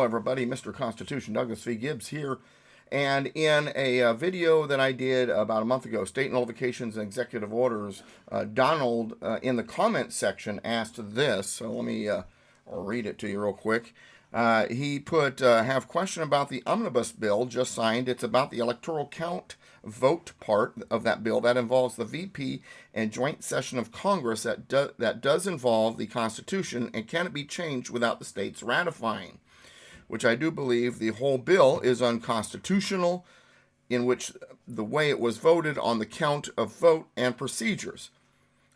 Hello everybody, Mr. Constitution, Douglas V. Gibbs here. And in a video that I did about a month ago, State Nullifications and Executive Orders, Donald in the comments section asked this, so let me read it to you real quick. He put, have question about the Omnibus Bill just signed. It's about the electoral count vote part of that bill. That involves the VP and joint session of Congress that does involve the Constitution and cannot be changed without the states ratifying, which I do believe the whole bill is unconstitutional, in which the way it was voted on the count of vote and procedures.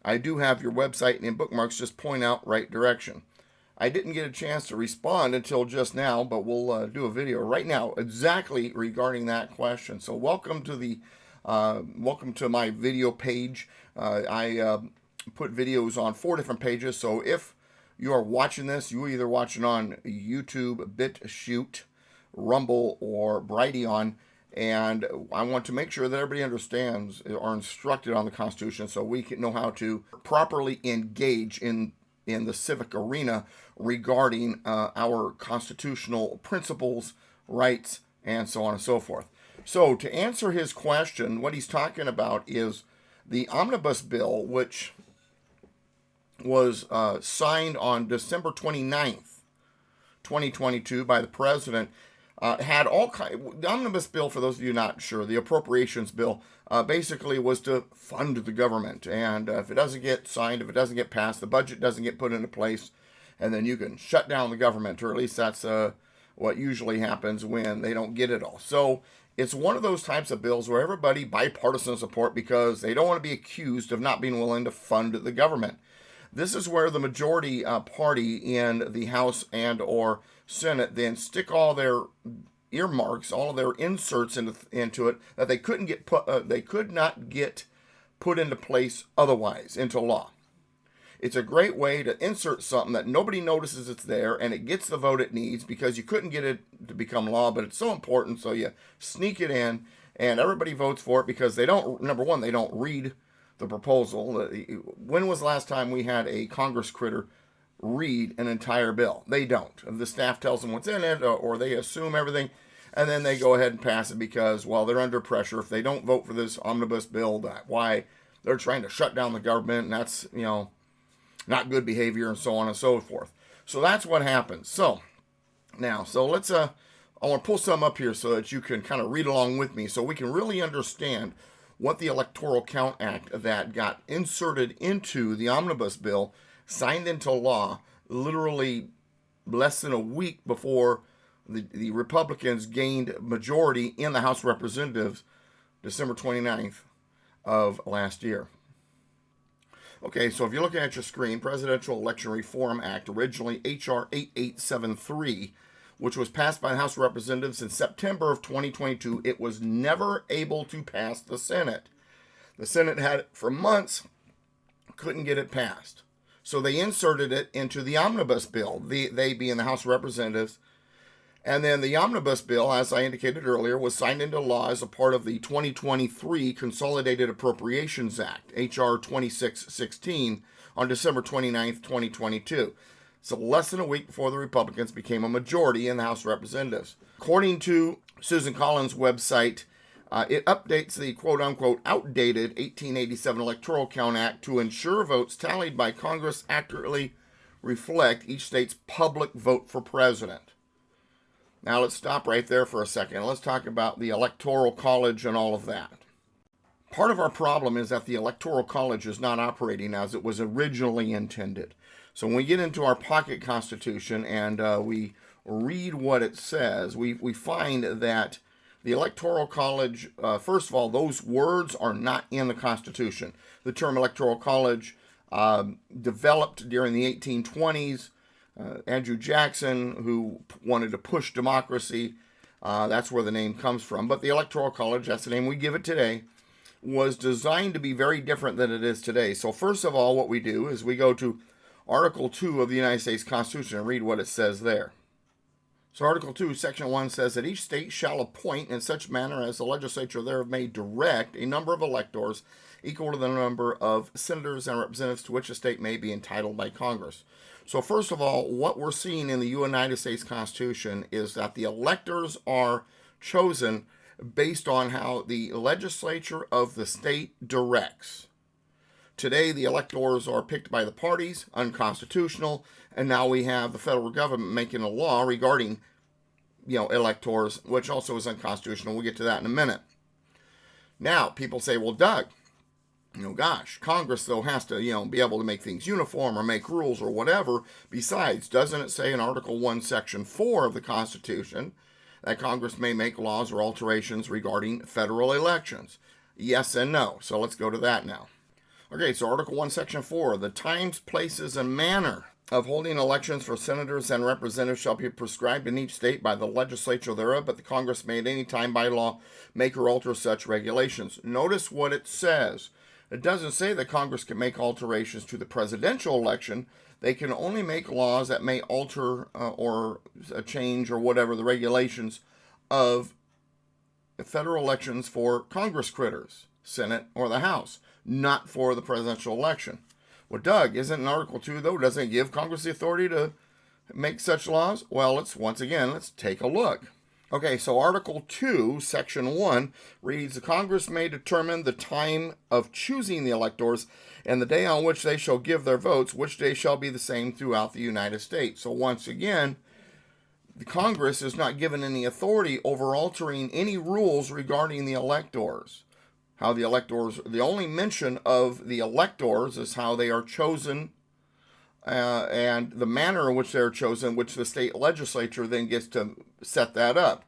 I do have your website and in bookmarks just point out right direction. I didn't get a chance to respond until just now, but we'll do a video right now exactly regarding that question. So welcome to my video page. I put videos on 4 different pages. So if you are watching this, you're either watching on YouTube, BitChute, Rumble, or Brighteon, and I want to make sure that everybody understands or instructed on the Constitution so we can know how to properly engage in the civic arena regarding our constitutional principles, rights, and so on and so forth. So to answer his question, what he's talking about is the Omnibus Bill, which was signed on December 29th, 2022 by the President, had all the Omnibus Bill, for those of you not sure, the Appropriations Bill, basically was to fund the government. And if it doesn't get signed, if it doesn't get passed, the budget doesn't get put into place, and then you can shut down the government, or at least that's what usually happens when they don't get it all. So it's one of those types of bills where everybody bipartisan support because they don't want to be accused of not being willing to fund the government. This is where the majority party in the House and or Senate then stick all their earmarks, all of their inserts into it that they couldn't get they could not get put into place otherwise into law. It's a great way to insert something that nobody notices it's there, and it gets the vote it needs because you couldn't get it to become law, but it's so important, so you sneak it in, and everybody votes for it because they don't, number one, they don't read the proposal. When was the last time we had a Congress critter read an entire bill? They don't. The staff tells them what's in it, or they assume everything, and then they go ahead and pass it because, well, they're under pressure. If they don't vote for this omnibus bill, why they're trying to shut down the government, and that's, not good behavior, and so on and so forth. So that's what happens. So now, let's I want to pull some up here so that you can kind of read along with me so we can really understand what the Electoral Count Act that got inserted into the Omnibus Bill, signed into law, literally less than a week before the Republicans gained majority in the House of Representatives, December 29th of last year. Okay, so if you're looking at your screen, Presidential Election Reform Act, originally H.R. 8873, which was passed by the House of Representatives in September of 2022, it was never able to pass the Senate. The Senate had it for months, couldn't get it passed. So they inserted it into the Omnibus Bill, they being the House of Representatives. And then the Omnibus Bill, as I indicated earlier, was signed into law as a part of the 2023 Consolidated Appropriations Act, H.R. 2616, on December 29th, 2022. So less than a week before the Republicans became a majority in the House of Representatives. According to Susan Collins' website, it updates the quote-unquote outdated 1887 Electoral Count Act to ensure votes tallied by Congress accurately reflect each state's public vote for president. Now let's stop right there for a second. Let's talk about the Electoral College and all of that. Part of our problem is that the Electoral College is not operating as it was originally intended. So when we get into our pocket Constitution and we read what it says, we find that the Electoral College, first of all, those words are not in the Constitution. The term Electoral College developed during the 1820s. Andrew Jackson, who wanted to push democracy, that's where the name comes from. But the Electoral College, that's the name we give it today, was designed to be very different than it is today. So first of all, what we do is we go to Article 2 of the United States Constitution and read what it says there. So Article 2, Section 1 says that each state shall appoint in such manner as the legislature thereof may direct a number of electors equal to the number of senators and representatives to which a state may be entitled by Congress. So first of all, what we're seeing in the United States Constitution is that the electors are chosen based on how the legislature of the state directs. Today, the electors are picked by the parties, unconstitutional, and now we have the federal government making a law regarding, electors, which also is unconstitutional. We'll get to that in a minute. Now, people say, well, Doug, Congress, though, has to, be able to make things uniform or make rules or whatever. Besides, doesn't it say in Article 1, Section 4 of the Constitution that Congress may make laws or alterations regarding federal elections? Yes and no. So let's go to that now. Okay, so Article 1, Section 4, the times, places, and manner of holding elections for senators and representatives shall be prescribed in each state by the legislature thereof, but the Congress may at any time by law make or alter such regulations. Notice what it says. It doesn't say that Congress can make alterations to the presidential election. They can only make laws that may alter or change or whatever the regulations of federal elections for Congress critters, Senate or the House, not for the presidential election. Well, Doug, isn't in Article 2, though, doesn't it give Congress the authority to make such laws? Well, let's take a look. Okay, so Article 2, Section 1 reads, the Congress may determine the time of choosing the electors and the day on which they shall give their votes, which day shall be the same throughout the United States. So once again, the Congress is not given any authority over altering any rules regarding the electors. How the electors, the only mention of the electors is how they are chosen and the manner in which they're chosen, which the state legislature then gets to set that up.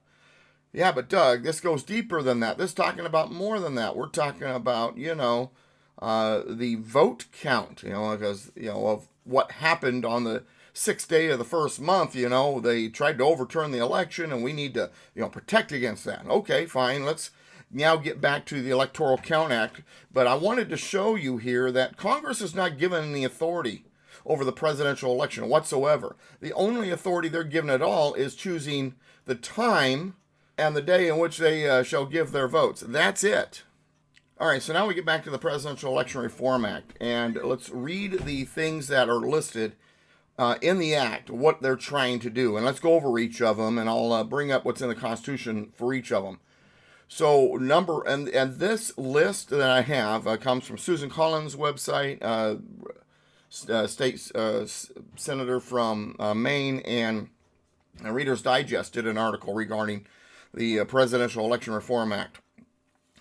Yeah, but Doug, this goes deeper than that. This is talking about more than that. We're talking about, the vote count, because, of what happened on the 6th day of the first month. They tried to overturn the election and we need to, protect against that. Okay, fine. Let's now get back to the Electoral Count Act. But I wanted to show you here that Congress is not given any authority over the presidential election whatsoever. The only authority they're given at all is choosing the time and the day in which they shall give their votes. That's it. All right, so now we get back to the Presidential Election Reform Act, and let's read the things that are listed in the act, what they're trying to do. And let's go over each of them, and I'll bring up what's in the Constitution for each of them. So and this list that I have comes from Susan Collins' website, state senator from Maine, and Reader's Digest did an article regarding the Presidential Election Reform Act.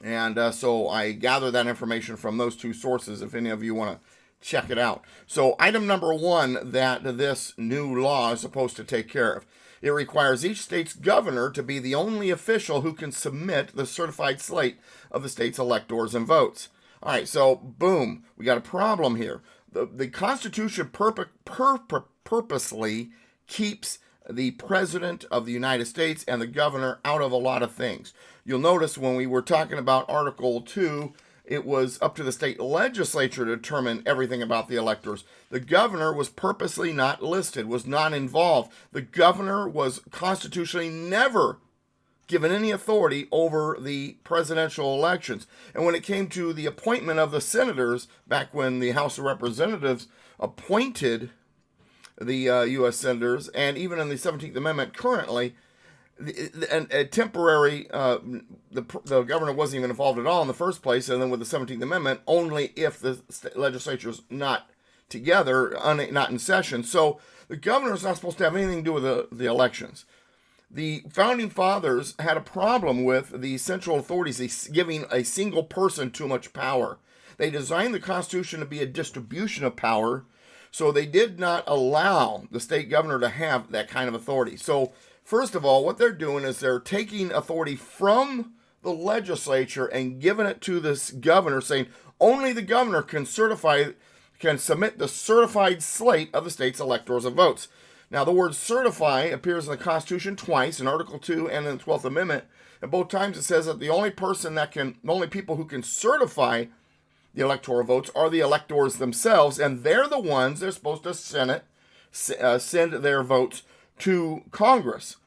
And so I gather that information from those two sources if any of you want to check it out. So item number 1 that this new law is supposed to take care of. It requires each state's governor to be the only official who can submit the certified slate of the state's electors and votes. All right, so boom, we got a problem here. The Constitution purposely keeps the President of the United States and the governor out of a lot of things. You'll notice when we were talking about Article 2, it was up to the state legislature to determine everything about the electors. The governor was purposely not listed, was not involved. The governor was constitutionally never given any authority over the presidential elections. And when it came to the appointment of the senators, back when the House of Representatives appointed the U.S. senators, and even in the 17th Amendment currently, a temporary, the governor wasn't even involved at all in the first place, and then with the 17th Amendment, only if the legislature's not together, not in session. So the governor's not supposed to have anything to do with the elections. The Founding Fathers had a problem with the central authorities giving a single person too much power. They designed the Constitution to be a distribution of power, so they did not allow the state governor to have that kind of authority. So first of all, what they're doing is they're taking authority from the legislature and giving it to this governor, saying only the governor can submit the certified slate of the state's electors and votes. Now, the word certify appears in the Constitution twice, in Article 2 and in the 12th Amendment. And both times it says that the only people who can certify the electoral votes are the electors themselves, and they're the ones they're supposed to send their votes to Congress.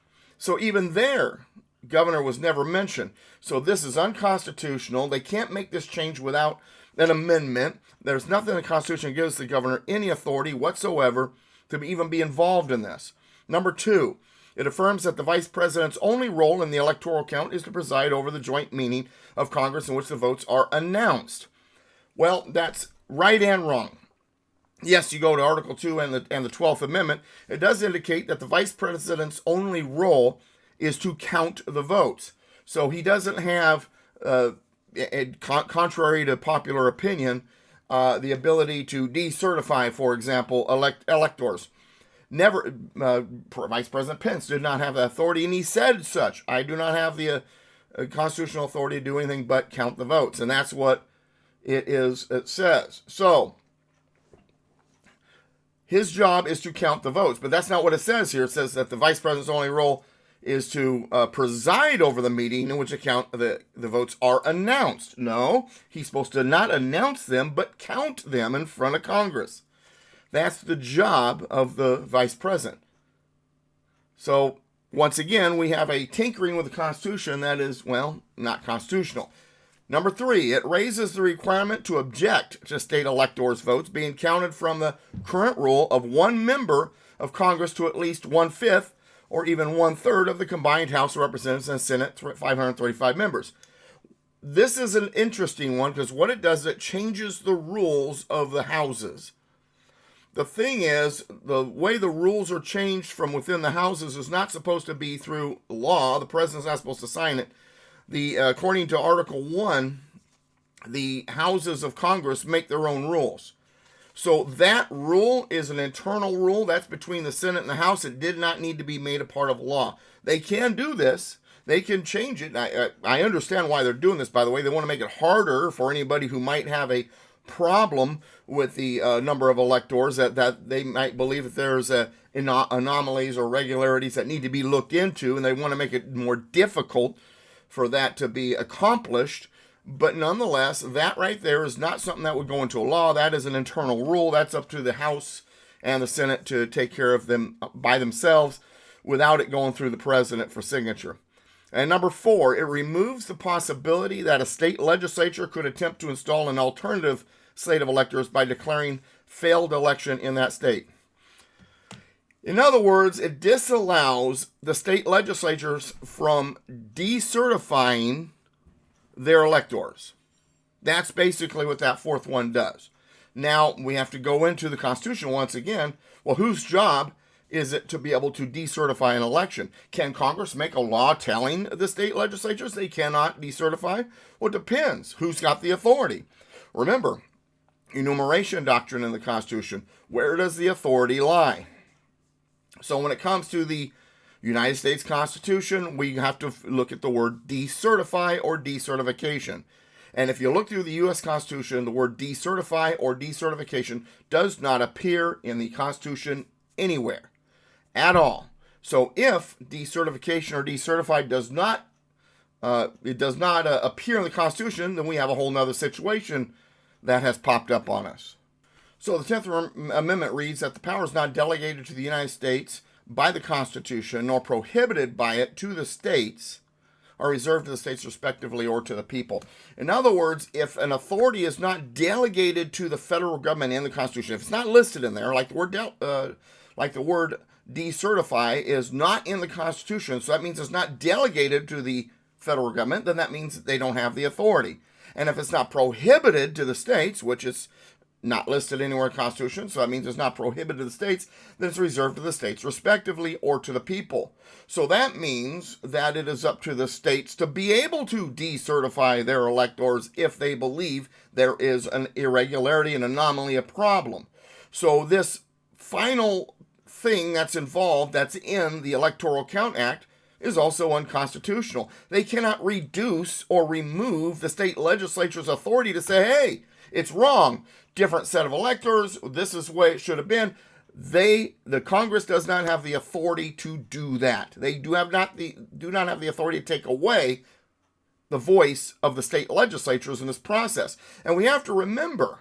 So even there, governor was never mentioned. So this is unconstitutional. They can't make this change without an amendment. There's nothing in the Constitution that gives the governor any authority whatsoever to even be involved in this. Number 2, it affirms that the vice president's only role in the electoral count is to preside over the joint meeting of Congress in which the votes are announced. Well, that's right and wrong. Yes, you go to Article 2 and the 12th Amendment. It does indicate that the vice president's only role is to count the votes. So he doesn't have, contrary to popular opinion, the ability to decertify, for example, electors. Never, Vice President Pence did not have the authority, and he said such. I do not have the constitutional authority to do anything but count the votes, and that's what it says. So his job is to count the votes, but that's not what it says here. It says that the vice president's only role is to preside over the meeting in which the votes are announced. No, he's supposed to not announce them, but count them in front of Congress. That's the job of the vice president. So once again, we have a tinkering with the Constitution that is, well, not constitutional. Number 3, it raises the requirement to object to state electors' votes being counted from the current rule of one member of Congress to at least 1/5 or even 1/3 of the combined House of Representatives and Senate, 535 members. This is an interesting one because what it does is it changes the rules of the houses. The thing is, the way the rules are changed from within the houses is not supposed to be through law. The president's not supposed to sign it. According to Article 1, the houses of Congress make their own rules. So that rule is an internal rule. That's between the Senate and the House. It did not need to be made a part of law. They can do this. They can change it. I understand why they're doing this, by the way. They want to make it harder for anybody who might have a problem with the number of electors, that they might believe that there's anomalies or irregularities that need to be looked into, and they want to make it more difficult for that to be accomplished. But nonetheless, that right there is not something that would go into a law. That is an internal rule. That's up to the House and the Senate to take care of them by themselves without it going through the president for signature. And number 4, it removes the possibility that a state legislature could attempt to install an alternative slate of electors by declaring failed election in that state. In other words, it disallows the state legislatures from decertifying their electors. That's basically what that 4th one does. Now, we have to go into the Constitution once again. Well, whose job is it to be able to decertify an election? Can Congress make a law telling the state legislatures they cannot decertify? Well, it depends. Who's got the authority? Remember, enumeration doctrine in the Constitution. Where does the authority lie? So when it comes to the United States Constitution, we have to look at the word decertify or decertification. And if you look through the U.S. Constitution, the word decertify or decertification does not appear in the Constitution anywhere at all. So if decertification or decertified does not appear in the Constitution, then we have a whole nother situation that has popped up on us. So the 10th Amendment reads that the power is not delegated to the United States by the Constitution, nor prohibited by it to the states, or reserved to the states respectively or to the people. In other words, if an authority is not delegated to the federal government in the Constitution, if it's not listed in there, like the word decertify is not in the Constitution, so that means it's not delegated to the federal government, then that means that they don't have the authority. And if it's not prohibited to the states, which is not listed anywhere in the Constitution, so that means it's not prohibited to the states, then it's reserved to the states respectively or to the people. So that means that it is up to the states to be able to decertify their electors if they believe there is an irregularity, an anomaly, a problem. So this final thing that's involved, that's in the Electoral Count Act, is also unconstitutional. They cannot reduce or remove the state legislature's authority to say, hey, it's wrong. Different set of electors. This is the way it should have been. The Congress does not have the authority to do that. They do not have the authority to take away the voice of the state legislatures in this process. And we have to remember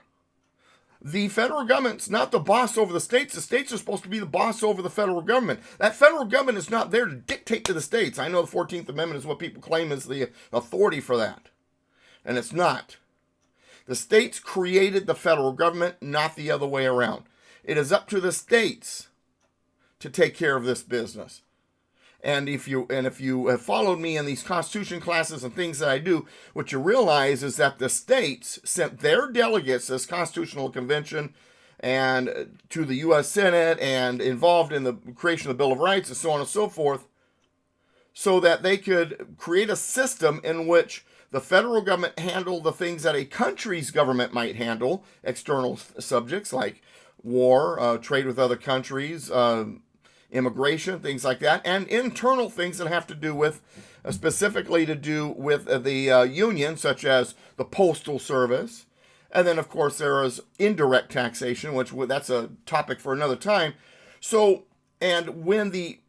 The federal government's not the boss over the states. The states are supposed to be the boss over the federal government. That federal government is not there to dictate to the states. I know the 14th Amendment is what people claim is the authority for that. And it's not. The states created the federal government, not the other way around. It is up to the states to take care of this business. And if you have followed me in these Constitution classes and things that I do, what you realize is that the states sent their delegates as Constitutional Convention and to the U.S. Senate and involved in the creation of the Bill of Rights and so on and so forth, so that they could create a system in which the federal government handled the things that a country's government might handle, external subjects like war, trade with other countries, immigration, things like that, and internal things that have to do with, specifically to do with the union, such as the Postal Service. And then, of course, there is indirect taxation, which that's a topic for another time. So, and when the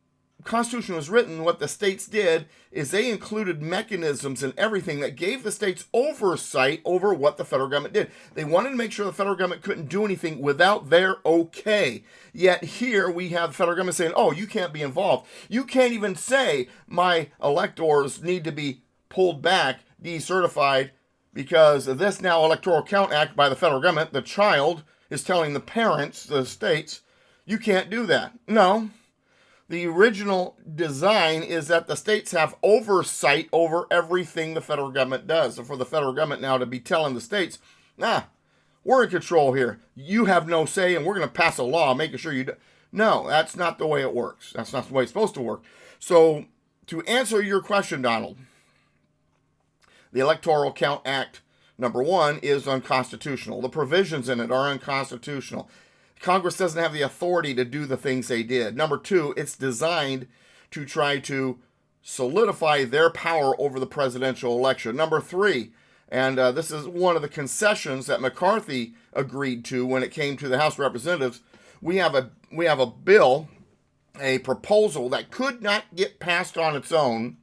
Constitution was written, what the states did is they included mechanisms and everything that gave the states oversight over what the federal government did. They wanted to make sure the federal government couldn't do anything without their okay. Yet here we have the federal government saying, oh, you can't be involved. You can't even say my electors need to be pulled back, decertified, because of this now Electoral Count Act by the federal government. The child is telling the parents, the states, you can't do that. No. The original design is that the states have oversight over everything the federal government does. So for the federal government now to be telling the states, we're in control here. You have no say, and we're going to pass a law making sure you do. No, that's not the way it works. That's not the way it's supposed to work. So to answer your question, Donald, the Electoral Count Act, number one, is unconstitutional. The provisions in it are unconstitutional. Congress doesn't have the authority to do the things they did. Number two, it's designed to try to solidify their power over the presidential election. Number three, and this is one of the concessions that McCarthy agreed to when it came to the House of Representatives, we have a bill, a proposal that could not get passed on its own.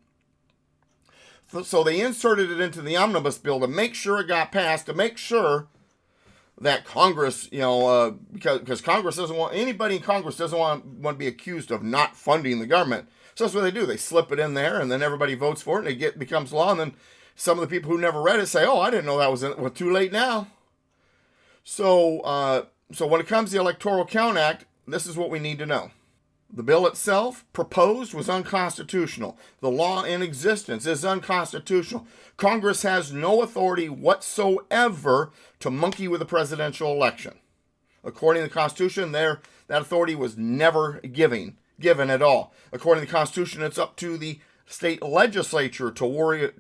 So they inserted it into the Omnibus Bill to make sure it got passed, to make sure that Congress, because Congress doesn't want, anybody in Congress doesn't want to be accused of not funding the government. So that's what they do. They slip it in there, and then everybody votes for it, and it becomes law. And then some of the people who never read it say, "Oh, I didn't know that was in it." Well, too late now. So when it comes to the Electoral Count Act, this is what we need to know. The bill itself, proposed, was unconstitutional. The law in existence is unconstitutional. Congress has no authority whatsoever to monkey with the presidential election. According to the Constitution, that authority was never given at all. According to the Constitution, it's up to the state legislatures to worry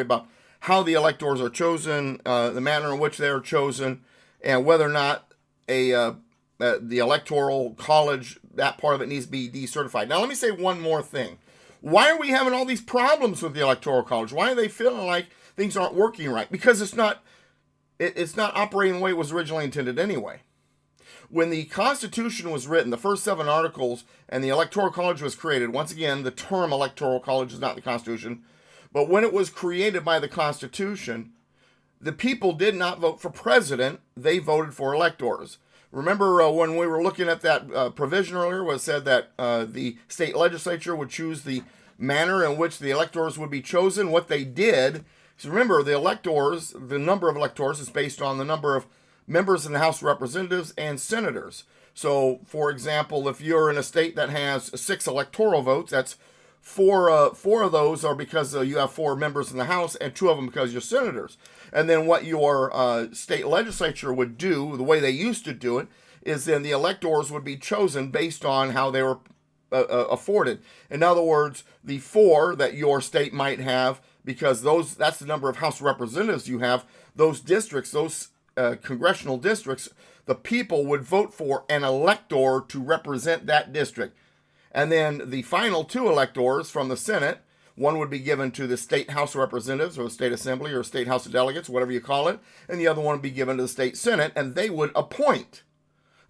about how the electors are chosen, the manner in which they are chosen, and whether or not the Electoral College, that part of it needs to be decertified. Now, let me say one more thing. Why are we having all these problems with the Electoral College? Why are they feeling like things aren't working right? Because it's not operating the way it was originally intended anyway. When the Constitution was written, the first 7 articles, and the Electoral College was created, once again, the term Electoral College is not the Constitution, but when it was created by the Constitution, the people did not vote for president, they voted for electors. Remember when we were looking at that provision earlier, was said that the state legislature would choose the manner in which the electors would be chosen. What they did, so remember, the electors, the number of electors is based on the number of members in the House of Representatives and senators. So, for example, if you're in a state that has 6 electoral votes, that's four of those are because you have 4 members in the House, and 2 of them because you're senators. And then what your state legislature would do, the way they used to do it, is then the electors would be chosen based on how they were afforded. In other words, the 4 that your state might have, because that's the number of House Representatives you have, those districts, those congressional districts, the people would vote for an elector to represent that district. And then the final 2 electors from the Senate, one would be given to the state House of Representatives or the state assembly or state House of Delegates, whatever you call it, and the other one would be given to the state Senate, and they would appoint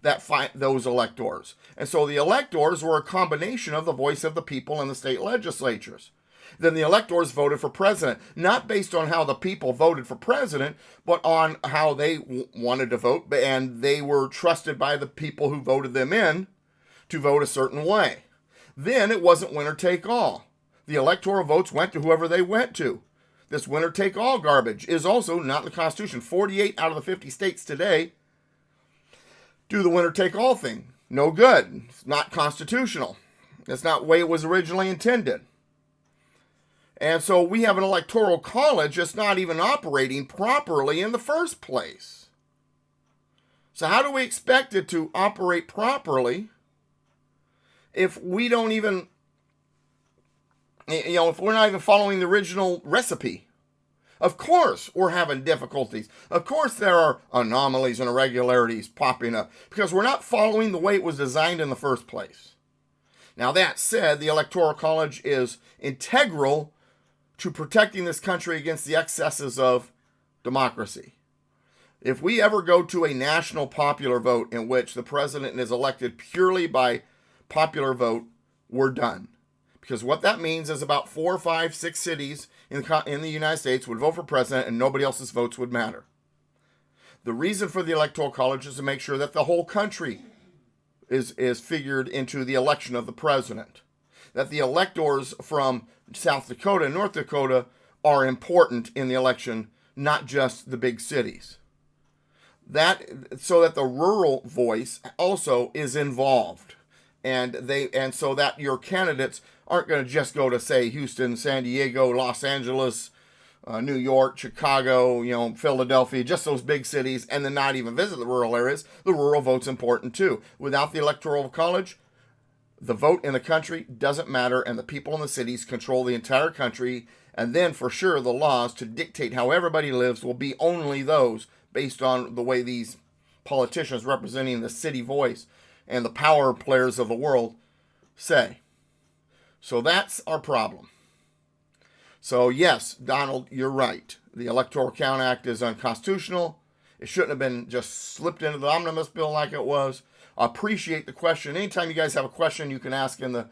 those electors. And so the electors were a combination of the voice of the people and the state legislatures. then the electors voted for president, not based on how the people voted for president, but on how they wanted to vote, and they were trusted by the people who voted them in to vote a certain way. Then it wasn't winner take all. The electoral votes went to whoever they went to. This winner take all garbage is also not in the Constitution. 48 out of the 50 states today do the winner take all thing. No good. It's not constitutional. That's not the way it was originally intended. And so we have an electoral college that's not even operating properly in the first place. So how do we expect it to operate properly if we don't even, if we're not even following the original recipe? Of course we're having difficulties. Of course there are anomalies and irregularities popping up because we're not following the way it was designed in the first place. Now that said, the Electoral College is integral to protecting this country against the excesses of democracy. If we ever go to a national popular vote in which the president is elected purely by popular vote, we're done. Because what that means is about 4, 5, 6 cities in the United States would vote for president and nobody else's votes would matter. The reason for the Electoral College is to make sure that the whole country is figured into the election of the president. That the electors from South Dakota and North Dakota are important in the election, not just the big cities. So that the rural voice also is involved. And so that your candidates aren't going to just go to, say, Houston, San Diego, Los Angeles, New York, Chicago, Philadelphia, just those big cities, and then not even visit the rural areas. The rural vote's important too. Without the Electoral College, the vote in the country doesn't matter, and the people in the cities control the entire country, and then for sure the laws to dictate how everybody lives will be only those based on the way these politicians representing the city voice and the power players of the world say. So that's our problem. So yes, Donald, you're right. The Electoral Count Act is unconstitutional. It shouldn't have been just slipped into the Omnibus Bill like it was. I appreciate the question. Anytime you guys have a question, you can ask in the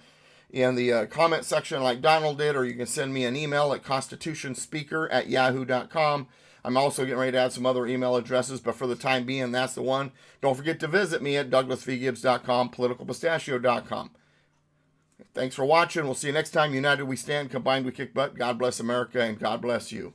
comment section like Donald did, or you can send me an email at constitutionspeaker@yahoo.com. I'm also getting ready to add some other email addresses, but for the time being, that's the one. Don't forget to visit me at douglasvgibbs.com, politicalpistachio.com. Thanks for watching. We'll see you next time. United we stand, combined we kick butt. God bless America, and God bless you.